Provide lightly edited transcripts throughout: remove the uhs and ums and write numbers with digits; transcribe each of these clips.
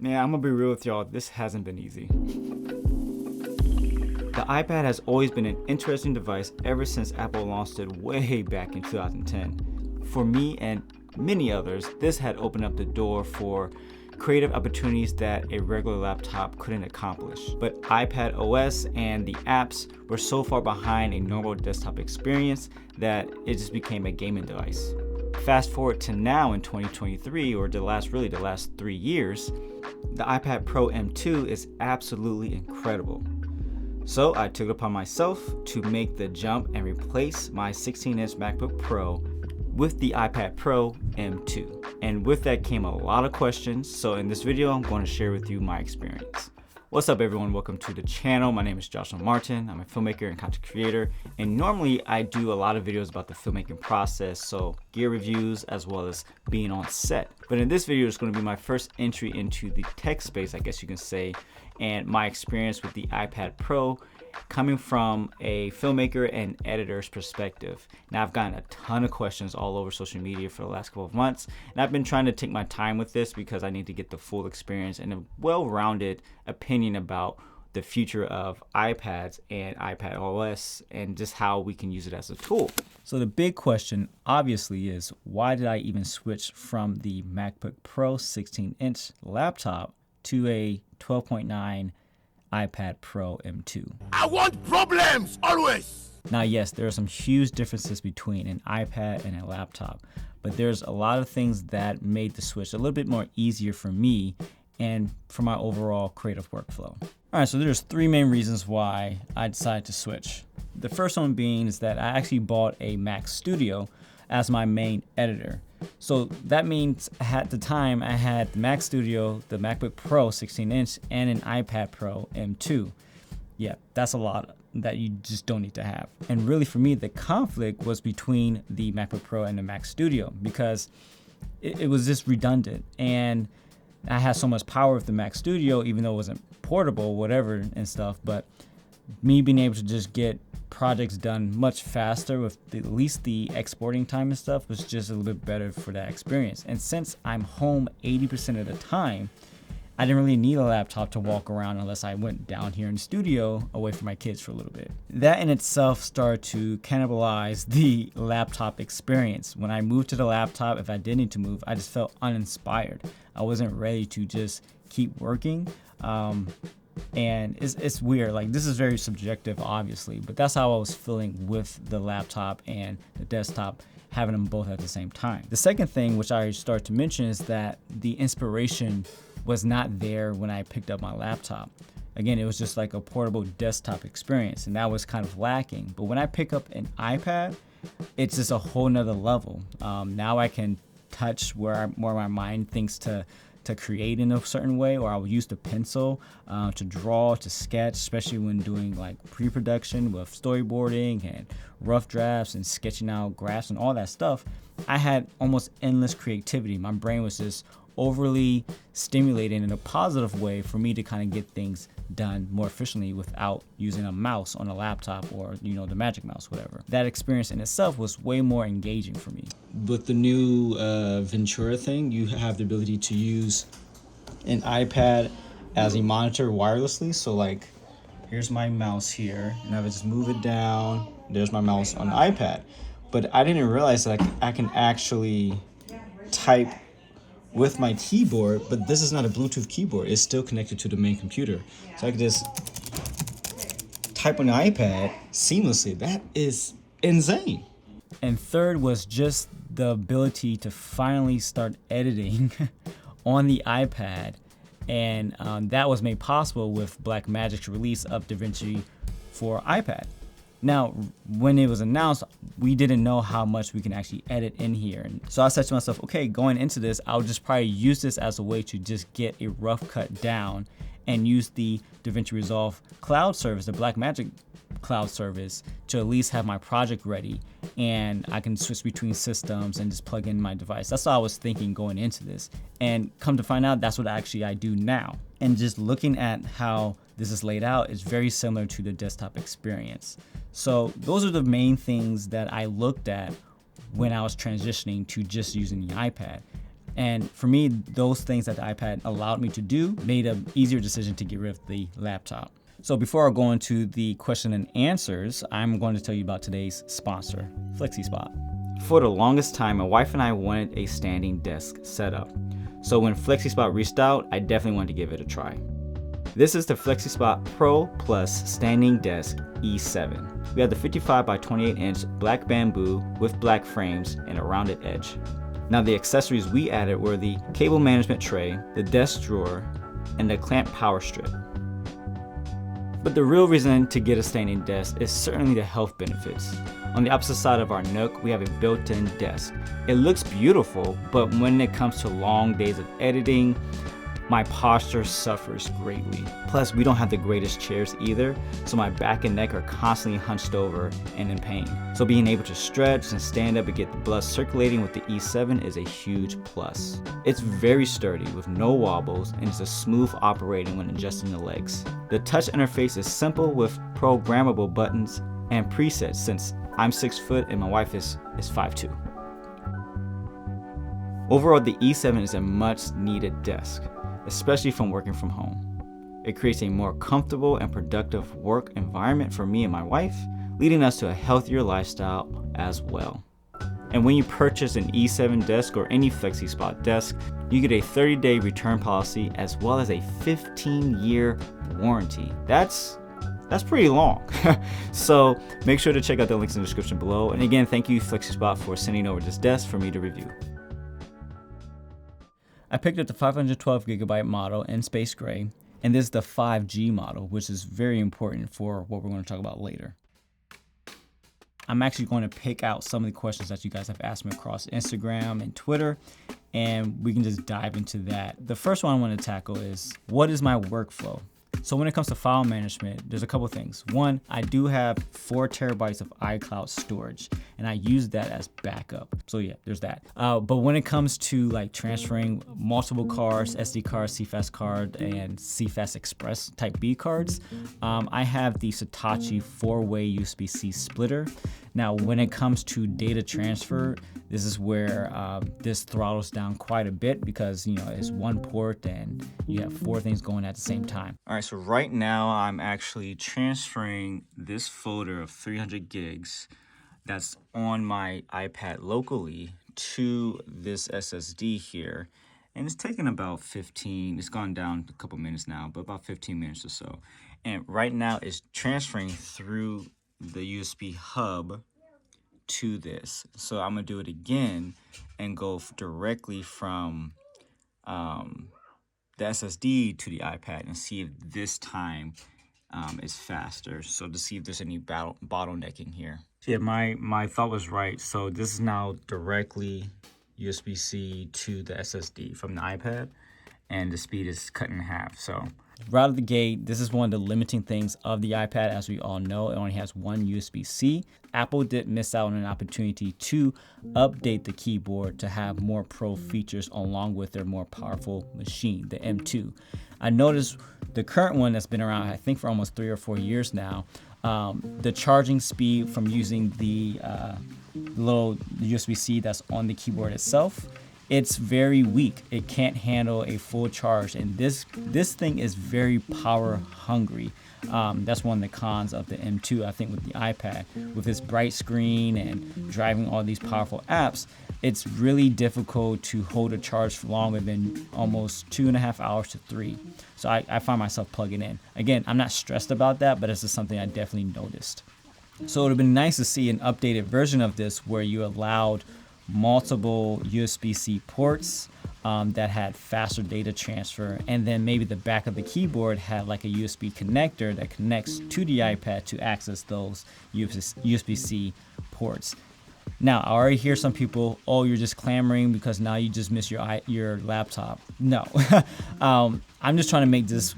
Yeah, I'm gonna be real with y'all, this hasn't been easy. The iPad has always been an interesting device ever since Apple launched it way back in 2010. For me and many others, this had opened up the door for creative opportunities that a regular laptop couldn't accomplish. But iPad OS and the apps were so far behind a normal desktop experience that it just became a gaming device. Fast forward to now in 2023, or the last 3 years, the iPad Pro M2 is absolutely incredible. So I took it upon myself to make the jump and replace my 16-inch MacBook Pro with the iPad Pro M2. And with that came a lot of questions, so in this video I'm going to share with you my experience. What's up everyone, welcome to the channel. My name is Joshua Martin. I'm a filmmaker and content creator, and normally I do a lot of videos about the filmmaking process, so gear reviews as well as being on set. But in this video it's going to be my first entry into the tech space, I guess you can say, and my experience with the iPad Pro coming from a filmmaker and editor's perspective. Now I've gotten a ton of questions all over social media for the last couple of months, and I've been trying to take my time with this because I need to get the full experience and a well-rounded opinion about the future of iPads and iPad OS and just how we can use it as a tool. So the big question obviously is, why did I even switch from the MacBook Pro 16-inch laptop to a 12.9 iPad Pro M2. I want problems, always! Now yes, there are some huge differences between an iPad and a laptop, but there's a lot of things that made the switch a little bit more easier for me and for my overall creative workflow. All right, so there's three main reasons why I decided to switch. The first one being is that I actually bought a Mac Studio as my main editor. So that means at the time I had the Mac Studio, the MacBook Pro 16-inch, and an iPad Pro M2. Yeah, that's a lot that you just don't need to have. And really for me, the conflict was between the MacBook Pro and the Mac Studio because it was just redundant. And I had so much power with the Mac Studio, even though it wasn't portable, whatever and stuff, but me being able to just get projects done much faster with at least the exporting time and stuff was just a little bit better for that experience. And since I'm home 80% of the time, I didn't really need a laptop to walk around unless I went down here in the studio away from my kids for a little bit. That in itself started to cannibalize the laptop experience. When I moved to the laptop, if I did need to move, I just felt uninspired. I wasn't ready to just keep working. And it's weird, like this is very subjective obviously, but that's how I was feeling with the laptop and the desktop, having them both at the same time. The second thing, which I started to mention, is that the inspiration was not there when I picked up my laptop. Again, it was just like a portable desktop experience, and that was kind of lacking. But when I pick up an iPad, it's just a whole nother level. Now I can touch where my mind thinks to create in a certain way, or I'll use the pencil to draw, to sketch, especially when doing like pre-production with storyboarding and rough drafts and sketching out graphs and all that stuff. I had almost endless creativity. My brain was just overly stimulated in a positive way for me to kind of get things done more efficiently without using a mouse on a laptop or, you know, the Magic Mouse, whatever. That experience in itself was way more engaging for me. With the new Ventura thing, you have the ability to use an iPad as a monitor wirelessly. So like, here's my mouse here, and I would just move it down. There's my mouse on the iPad. But I didn't realize that I can actually type with my keyboard, but this is not a Bluetooth keyboard. It's still connected to the main computer. So I can just type on the iPad seamlessly. That is insane. And third was just the ability to finally start editing on the iPad. And that was made possible with Blackmagic's release of Davinci for iPad. Now, when it was announced, we didn't know how much we can actually edit in here. And so I said to myself, okay, going into this, I'll just probably use this as a way to just get a rough cut down and use the Davinci Resolve cloud service, the Blackmagic cloud service, to at least have my project ready, and I can switch between systems and just plug in my device. That's what I was thinking going into this, and come to find out that's what actually I do now. And just looking at how this is laid out, is very similar to the desktop experience. So those are the main things that I looked at when I was transitioning to just using the iPad. And for me, those things that the iPad allowed me to do made an easier decision to get rid of the laptop. So before I go into the question and answers, I'm going to tell you about today's sponsor, FlexiSpot. For the longest time, my wife and I wanted a standing desk setup. So when FlexiSpot reached out, I definitely wanted to give it a try. This is the FlexiSpot Pro Plus Standing Desk E7. We have the 55 by 28 inch black bamboo with black frames and a rounded edge. Now the accessories we added were the cable management tray, the desk drawer, and the clamp power strip. But the real reason to get a standing desk is certainly the health benefits. On the opposite side of our nook, we have a built-in desk. It looks beautiful, but when it comes to long days of editing, my posture suffers greatly. Plus, we don't have the greatest chairs either, so my back and neck are constantly hunched over and in pain. So being able to stretch and stand up and get the blood circulating with the E7 is a huge plus. It's very sturdy with no wobbles, and it's a smooth operating when adjusting the legs. The touch interface is simple with programmable buttons and presets, since I'm 6 foot and my wife is 5'2". Overall, the E7 is a much needed desk, especially from working from home. It creates a more comfortable and productive work environment for me and my wife, leading us to a healthier lifestyle as well. And when you purchase an E7 desk or any FlexiSpot desk, you get a 30-day return policy as well as a 15-year warranty. That's pretty long. So make sure to check out the links in the description below. And again, thank you FlexiSpot for sending over this desk for me to review. I picked up the 512 gigabyte model in space gray, and this is the 5G model, which is very important for what we're going to talk about later. I'm actually going to pick out some of the questions that you guys have asked me across Instagram and Twitter, and we can just dive into that. The first one I want to tackle is, what is my workflow? So when it comes to file management, there's a couple things. One, I do have 4 terabytes of iCloud storage, and I use that as backup. So yeah, there's that. But when it comes to like transferring multiple cards, SD cards, CFast card, and CFast Express Type B cards, I have the Hitachi 4-way USB-C splitter. Now, when it comes to data transfer, this is where this throttles down quite a bit because, it's one port and you have 4 things going at the same time. All right, so right now I'm actually transferring this folder of 300 gigs that's on my iPad locally to this SSD here. And it's taken about 15, it's gone down a couple minutes now, but about 15 minutes or so. And right now it's transferring through the USB hub to this. So I'm gonna do it again and go directly from the SSD to the iPad and see if this time is faster. So to see if there's any bottlenecking here. Yeah, my thought was right. So this is now directly USB-C to the SSD from the iPad, and the speed is cut in half. So right out of the gate, this is one of the limiting things of the iPad. As we all know, it only has one USB-C. Apple did miss out on an opportunity to update the keyboard to have more pro features along with their more powerful machine, the M2. I noticed the current one that's been around, I think, for almost 3 or 4 years now, the charging speed from using the little USB-C that's on the keyboard itself, it's very weak. It can't handle a full charge, and this thing is very power hungry. That's one of the cons of the M2, I think, with the iPad. With this bright screen and driving all these powerful apps, it's really difficult to hold a charge for longer than almost 2.5 hours to 3. So I find myself plugging in. Again, I'm not stressed about that, but it's just something I definitely noticed. So it would have been nice to see an updated version of this where you allowed multiple USB-C ports that had faster data transfer, and then maybe the back of the keyboard had like a USB connector that connects to the iPad to access those USB-C ports. Now, I already hear some people, oh, you're just clamoring because now you just miss your laptop. No, I'm just trying to make this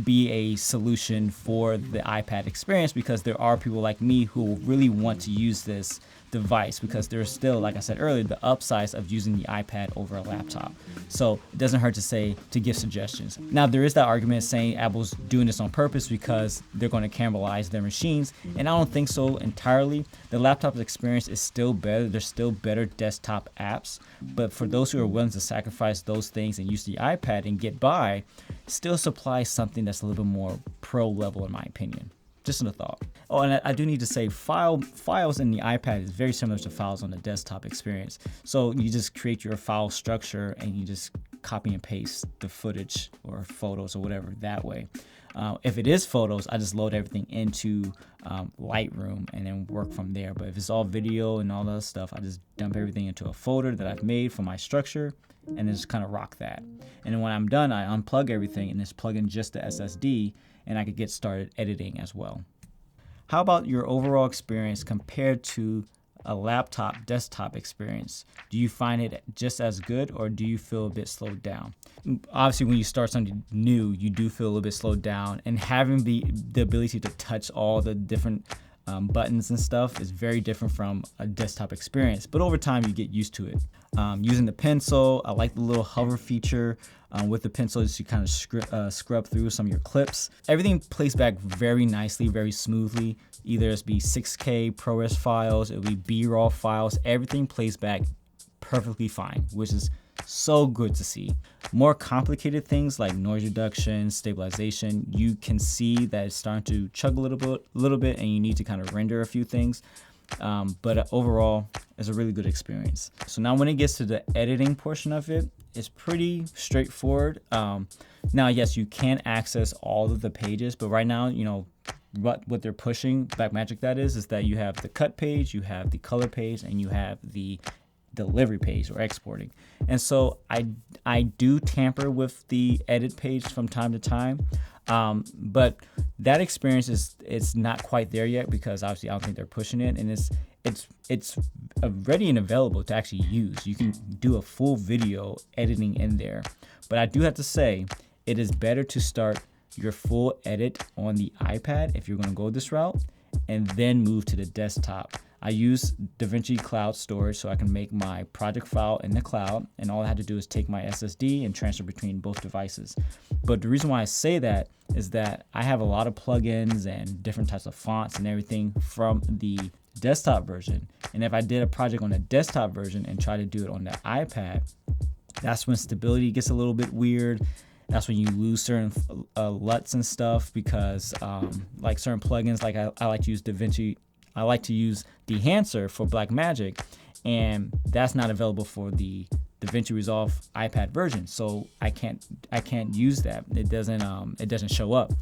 be a solution for the iPad experience, because there are people like me who really want to use this device, because there's still, like I said earlier, the upsides of using the iPad over a laptop. So it doesn't hurt to give suggestions. Now, there is that argument saying Apple's doing this on purpose because they're going to cannibalize their machines, and I don't think so entirely. The laptop experience is still better. There's still better desktop apps, but for those who are willing to sacrifice those things and use the iPad and get by, still supplies something that's a little bit more pro level, in my opinion. Just a thought. Oh, and I do need to say, files in the iPad is very similar to files on the desktop experience. So you just create your file structure and you just copy and paste the footage or photos or whatever that way. If it is photos, I just load everything into Lightroom and then work from there. But if it's all video and all that stuff, I just dump everything into a folder that I've made for my structure and then just kind of rock that. And then when I'm done, I unplug everything and just plug in just the SSD, and I could get started editing as well. How about your overall experience compared to a laptop desktop experience? Do you find it just as good, or do you feel a bit slowed down? Obviously, when you start something new, you do feel a little bit slowed down, and having the ability to touch all the different buttons and stuff is very different from a desktop experience. But over time, you get used to it. Using the pencil, I like the little hover feature. With the pencil, just you kind of scrub through some of your clips. Everything plays back very nicely, very smoothly. Either it's be 6K ProRes files, it'll be B-raw files. Everything plays back perfectly fine, which is so good to see. More complicated things like noise reduction, stabilization, you can see that it's starting to chug a little bit, and you need to kind of render a few things. But overall, it's a really good experience. So now when it gets to the editing portion of it, it's pretty straightforward. Now, yes, you can access all of the pages, but right now, what they're pushing, Blackmagic that is that you have the cut page, you have the color page, and you have the delivery page or exporting. And so I do tamper with the edit page from time to time. But that experience it's not quite there yet, because obviously I don't think they're pushing it, and it's ready and available to actually use. You can do a full video editing in there, but I do have to say it is better to start your full edit on the iPad if you're going to go this route, and then move to the desktop. I use Davinci cloud storage so I can make my project file in the cloud, and all I had to do is take my SSD and transfer between both devices. But the reason why I say that is that I have a lot of plugins and different types of fonts and everything from the desktop version. And if I did a project on the desktop version and try to do it on the iPad, that's when stability gets a little bit weird. That's when you lose certain LUTs and stuff, because like certain plugins, like I like to use Davinci. I like to use Dehancer for Blackmagic, and that's not available for the Davinci Resolve iPad version. So I can't use that. It doesn't show up.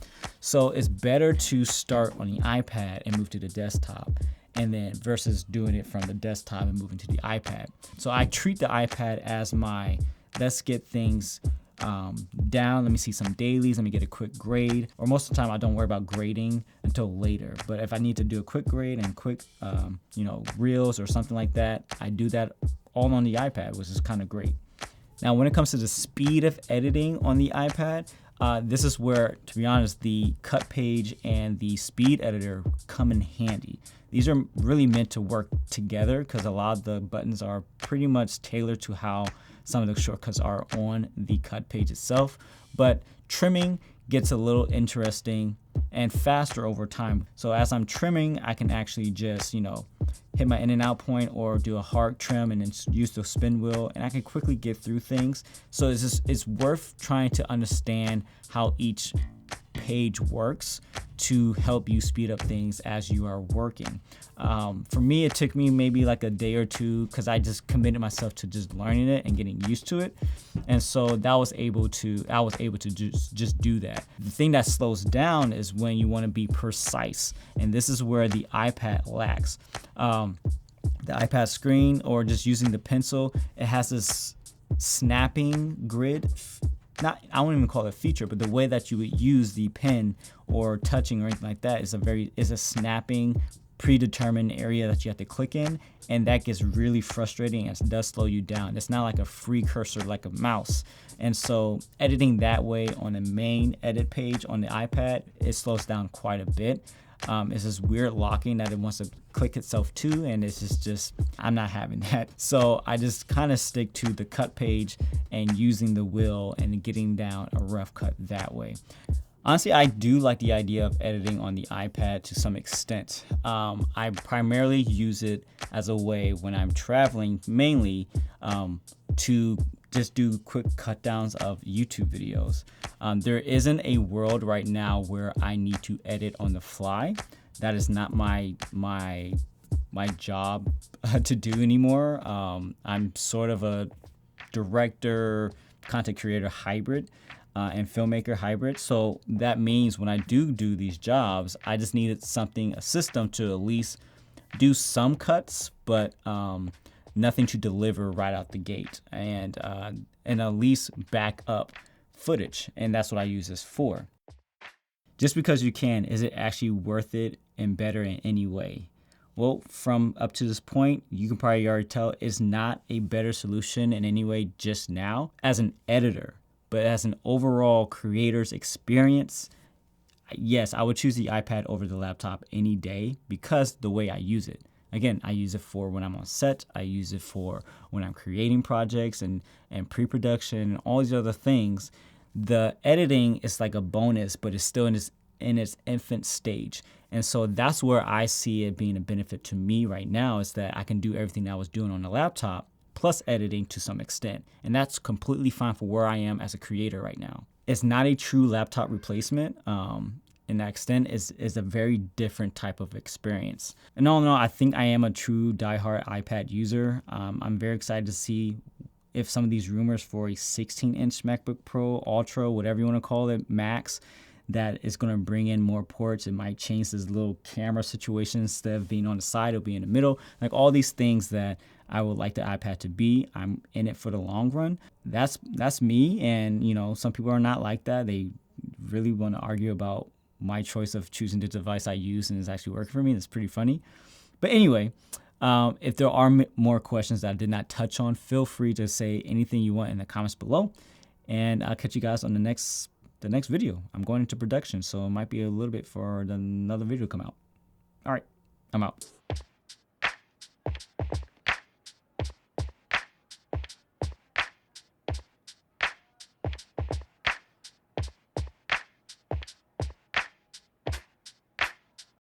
So it's better to start on the iPad and move to the desktop, and then versus doing it from the desktop and moving to the iPad. So I treat the iPad as my let's get things down. Let me see some dailies. Let me get a quick grade. Or most of the time, I don't worry about grading until later. But if I need to do a quick grade and quick, reels or something like that, I do that all on the iPad, which is kind of great. Now, when it comes to the speed of editing on the iPad, this is where, to be honest, the cut page and the speed editor come in handy. These are really meant to work together, because a lot of the buttons are pretty much tailored to how some of the shortcuts are on the cut page itself. But trimming gets a little interesting and faster over time. So as I'm trimming, I can actually just, hit my in and out point or do a hard trim and then use the spin wheel, and I can quickly get through things. So it's worth trying to understand how each page works to help you speed up things as you are working. For me, it took me maybe like a day or two, because I just committed myself to just learning it and getting used to it, and so I was able to just do that. The thing that slows down is when you want to be precise, and this is where the iPad lacks. The iPad screen, or just using the pencil, it has this snapping grid. I won't even call it a feature, but the way that you would use the pen or touching or anything like that is a snapping, predetermined area that you have to click in, and that gets really frustrating and it does slow you down. It's not like a free cursor like a mouse. And so editing that way on the main edit page on the iPad, it slows down quite a bit. It's this weird locking that it wants to click itself to, and it's just I'm not having that. So I just kind of stick to the cut page and using the wheel and getting down a rough cut that way. Honestly, I do like the idea of editing on the iPad to some extent. I primarily use it as a way when I'm traveling, mainly to just do quick cut downs of YouTube videos. There isn't a world right now where I need to edit on the fly. That is not my job to do anymore. I'm sort of a director, content creator hybrid. And filmmaker hybrid. So that means when I do these jobs, I just needed a system to at least do some cuts, but nothing to deliver right out the gate, and at least back up footage. And that's what I use this for. Just because you can, is it actually worth it and better in any way? Well, from up to this point, you can probably already tell it's not a better solution in any way just now as an editor. But as an overall creator's experience, yes, I would choose the iPad over the laptop any day because the way I use it. Again, I use it for when I'm on set. I use it for when I'm creating projects and pre-production and all these other things. The editing is like a bonus, but it's still in its infant stage. And so that's where I see it being a benefit to me right now, is that I can do everything that I was doing on the laptop plus editing to some extent. And that's completely fine for where I am as a creator right now. It's not a true laptop replacement. In that extent, is a very different type of experience. And all in all, I think I am a true diehard iPad user. I'm very excited to see if some of these rumors for a 16-inch MacBook Pro, Ultra, whatever you want to call it, Max, that is going to bring in more ports. It might change this little camera situation. Instead of being on the side, it'll be in the middle. Like all these things that I would like the iPad to be. I'm in it for the long run. That's me. And some people are not like that. They really want to argue about my choice of choosing the device I use and it's actually working for me. That's pretty funny. But anyway, if there are more questions that I did not touch on, feel free to say anything you want in the comments below. And I'll catch you guys on the next video. I'm going into production, so it might be a little bit for another video to come out. All right, I'm out.